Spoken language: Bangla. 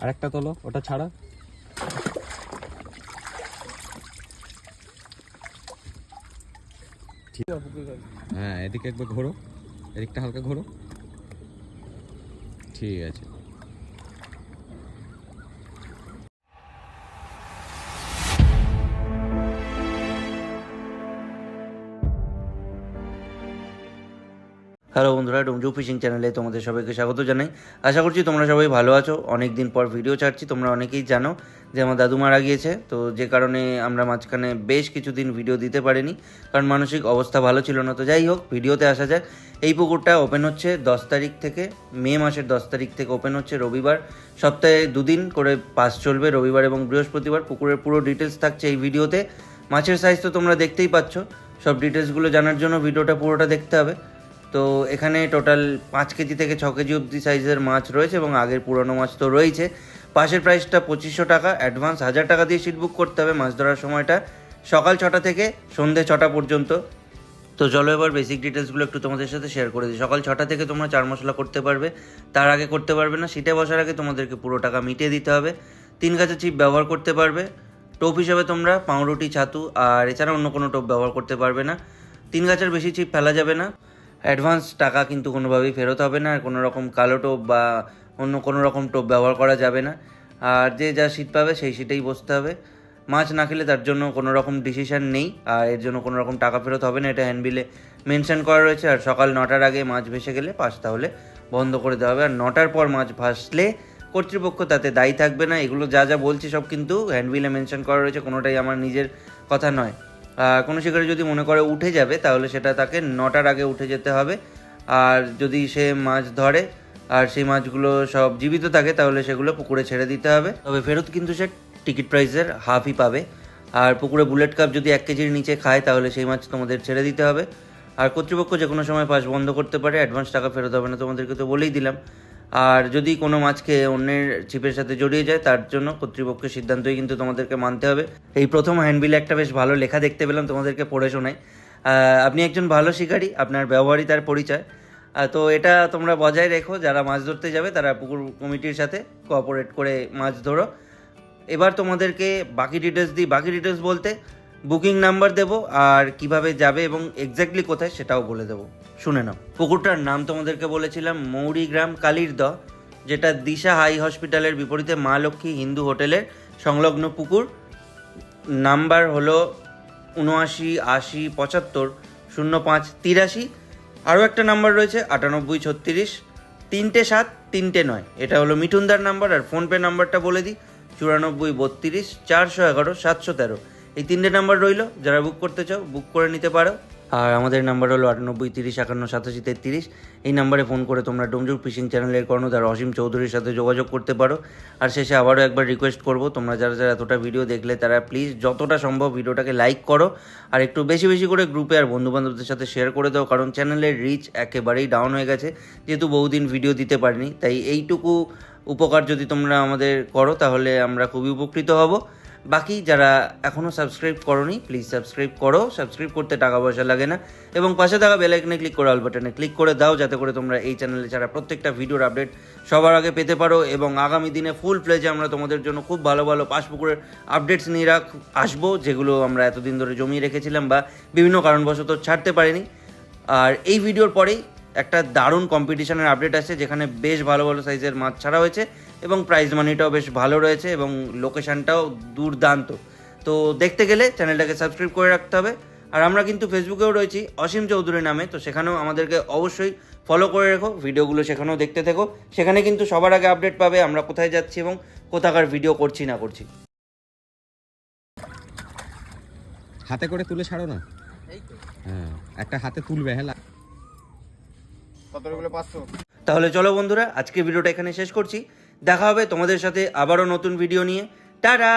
আরেকটা তোলো, ওটা ছাড়া। হ্যাঁ, এদিকে একবার ঘোরো, এদিকটা হালকা ঘোরো। ঠিক আছে। হ্যালো বন্ধুরা, ডোমজু ফিশিং চ্যানেলে তোমাদের সবাইকে স্বাগত জানাই। আশা করছি তোমরা সবাই ভালো আছো। অনেক দিন পর ভিডিও ছাড়ছি। তোমরা অনেকেই জানো যে আমার দাদু মারা গিয়েছে, তো যে কারণে আমরা মাঝখানে বেশ কিছুদিন ভিডিও দিতে পারিনি, কারণ মানসিক অবস্থা ভালো ছিল না। তো যাই হোক, ভিডিওতে আসা যাক। এই পুকুরটা ওপেন হচ্ছে 10 তারিখ থেকে, মে মাসের 10 তারিখ থেকে ওপেন হচ্ছে রবিবার। সপ্তাহে দুদিন করে পাস চলবে, রবিবার এবং বৃহস্পতিবার। পুকুরের পুরো ডিটেলস থাকছে এই ভিডিওতে। মাছের সাইজ তো তোমরা দেখতেই পাচ্ছ। সব ডিটেলসগুলো জানার জন্য ভিডিওটা পুরোটা দেখতে হবে। তো এখানে টোটাল 5 কেজি থেকে 6 কেজি অবধি সাইজের মাছ রয়েছে এবং আগের পুরনো মাছ তো রয়েছে। পাশের প্রাইসটা 2500 টাকা, অ্যাডভান্স 1000 টাকা দিয়ে সিট বুক করতে হবে। মাছ ধরার সময়টা সকাল 6টা থেকে সন্ধ্যে 6টা পর্যন্ত। তো চলো এবার বেসিক ডিটেলসগুলো একটু তোমাদের সাথে শেয়ার করে দিই। সকাল 6টা থেকে তোমরা 4 মশলা করতে পারবে, তার আগে করতে পারবে না। সিটে বসার আগে তোমাদেরকে পুরো টাকা মিটিয়ে দিতে হবে। 3 গাছের চিপ ব্যবহার করতে পারবে। টোপ হিসাবে তোমরা পাউরুটি, ছাতু আর এছাড়া অন্য কোনো টোপ ব্যবহার করতে পারবে না। 3 গাছের বেশি চিপ ফেলা যাবে না। অ্যাডভান্স টাকা কিন্তু কোনোভাবেই ফেরত হবে না। আর কোনো রকম কালো টোপ বা অন্য কোনো রকম টোপ ব্যবহার করা যাবে না। আর যে যা সিট পাবে সেই সিটেই বসতে হবে। মাছ না খেলে তার জন্য কোনো রকম ডিসিশান নেই, আর এর জন্য কোনো রকম টাকা ফেরত হবে না, এটা হ্যান্ডবিলে মেনশন করা রয়েছে। আর সকাল 9টার আগে মাছ ভেসে গেলে পাস তাহলে বন্ধ করে দেওয়া হবে। আর 9টার পর মাছ ভাসলে কর্তৃপক্ষ তাতে দায়ী থাকবে না। এগুলো যা যা বলছি সব কিন্তু হ্যান্ডবিলে মেনশন করা রয়েছে, কোনোটাই আমার নিজের কথা নয়। কোনো শিকারি যদি মনে করে উঠে যাবে তাহলে সেটা তাকে 9টার আগে উঠে যেতে হবে। আর যদি সে মাছ ধরে আর সেই মাছগুলো সব জীবিত থাকে তাহলে সেগুলো পুকুরে ছেড়ে দিতে হবে। তবে ফেরত কিন্তু সে টিকিট প্রাইসের হাফই পাবে। আর পুকুরে বুলেট কাপ যদি 1 কেজির নিচে খায় তাহলে সেই মাছ তোমাদের ছেড়ে দিতে হবে। আর কর্তৃপক্ষ যে কোনো সময় পাস বন্ধ করতে পারে, অ্যাডভান্স টাকা ফেরত হবে না, তোমাদেরকে তো বলেই দিলাম। আর যদি কোনো মাছকে অন্যের ছিপের সাথে জড়িয়ে যায় তার জন্য কর্তৃপক্ষের সিদ্ধান্তই কিন্তু তোমাদেরকে মানতে হবে। এই প্রথম হ্যান্ডবিলে একটা বেশ ভালো লেখা দেখতে পেলাম, তোমাদেরকে পড়ে শোনাই। আপনি একজন ভালো শিকারী, আপনার ব্যবহারই তার পরিচয়। তো এটা তোমরা বজায় রেখো। যারা মাছ ধরতে যাবে তারা পুকুর কমিটির সাথে কোঅপারেট করে মাছ ধরো। এবার তোমাদেরকে বাকি ডিটেলস দিই। বাকি ডিটেলস বলতে বুকিং নাম্বার দেবো আর কিভাবে যাবে এবং এক্স্যাক্টলি কোথায় সেটাও বলে দেবো। শুনে নাও। পুকুরটার নাম তোমাদেরকে বলেছিলাম মৌরিগ্রাম কালিরদ, যেটা দিশা হাই হসপিটালের বিপরীতে মা লক্ষ্মী হিন্দু হোটেলের সংলগ্ন পুকুর। নাম্বার হলো 7980750583। আরও একটা নাম্বার রয়েছে 9836 3 7 3 9। এটা হলো মিঠুনদার নাম্বার। আর ফোনপে নাম্বারটা বলে দিই 9432 411 713। এই 3টে নাম্বার রইলো, যারা বুক করতে চাও বুক করে নিতে পারো। আর আমাদের নাম্বার হলো 9830518733। এই নাম্বারে ফোন করে তোমরা ডোমজুর ফিশিং চ্যানেলের কর্ণধার অসীম চৌধুরীর সাথে যোগাযোগ করতে পারো। আর শেষে আবারও একবার রিকোয়েস্ট করবো, তোমরা যারা যারা এতটা ভিডিও দেখলে তারা প্লিজ যতটা সম্ভব ভিডিওটাকে লাইক করো আর একটু বেশি বেশি করে গ্রুপে আর বন্ধুবান্ধবদের সাথে শেয়ার করে দাও, কারণ চ্যানেলের রিচ একেবারেই ডাউন হয়ে গেছে, যেহেতু বহুদিন ভিডিও দিতে পারিনি। তাই এইটুকু উপকার যদি তোমরা আমাদের করো তাহলে আমরা খুবই উপকৃত হব। বাকি যারা এখনও সাবস্ক্রাইব করোনি প্লিজ সাবস্ক্রাইব করো। সাবস্ক্রাইব করতে টাকা পয়সা লাগে না, এবং পাশে থাকা বেল আইকনে ক্লিক করে অল বাটনে ক্লিক করে দাও, যাতে করে তোমরা এই চ্যানেলে ছাড়া প্রত্যেকটা ভিডিওর আপডেট সবার আগে পেতে পারো। এবং আগামী দিনে ফুল ফ্লেজে আমরা তোমাদের জন্য খুব ভালো ভালো পাশ পুকুরের আপডেটস নিয়ে আসবো, যেগুলো আমরা এতদিন ধরে জমিয়ে রেখেছিলাম বা বিভিন্ন কারণবশত ছাড়তে পারিনি। আর এই ভিডিওর পরেই একটা দারুণ কম্পিটিশনের আপডেট আছে, যেখানে বেশ ভালো ভালো সাইজের মাছ ছাড়া হয়েছে এবং প্রাইজ মানিটাও বেশ ভালো রয়েছে এবং লোকেশানটাও দুর্দান্ত। তো দেখতে গেলে চ্যানেলটাকে সাবস্ক্রাইব করে রাখতে হবে। আর আমরা কিন্তু ফেসবুকেও রয়েছি অসীম চৌধুরী নামে, তো সেখানেও আমাদেরকে অবশ্যই ফলো করে রেখো। ভিডিওগুলো সেখানেও দেখতে থেকো, সেখানে কিন্তু সবার আগে আপডেট পাবে আমরা কোথায় যাচ্ছি এবং কোথাকার ভিডিও করছি না করছি। হাতে করে তুলে ছাড়ো না। হ্যাঁ, একটা হাতে তুলবে। হ্যাঁ, তাহলে চলো বন্ধুরা, আজকে ভিডিওটা এখানে শেষ করছি। দেখা হবে তোমাদের সাথে আবারও নতুন ভিডিও নিয়ে। টাটা।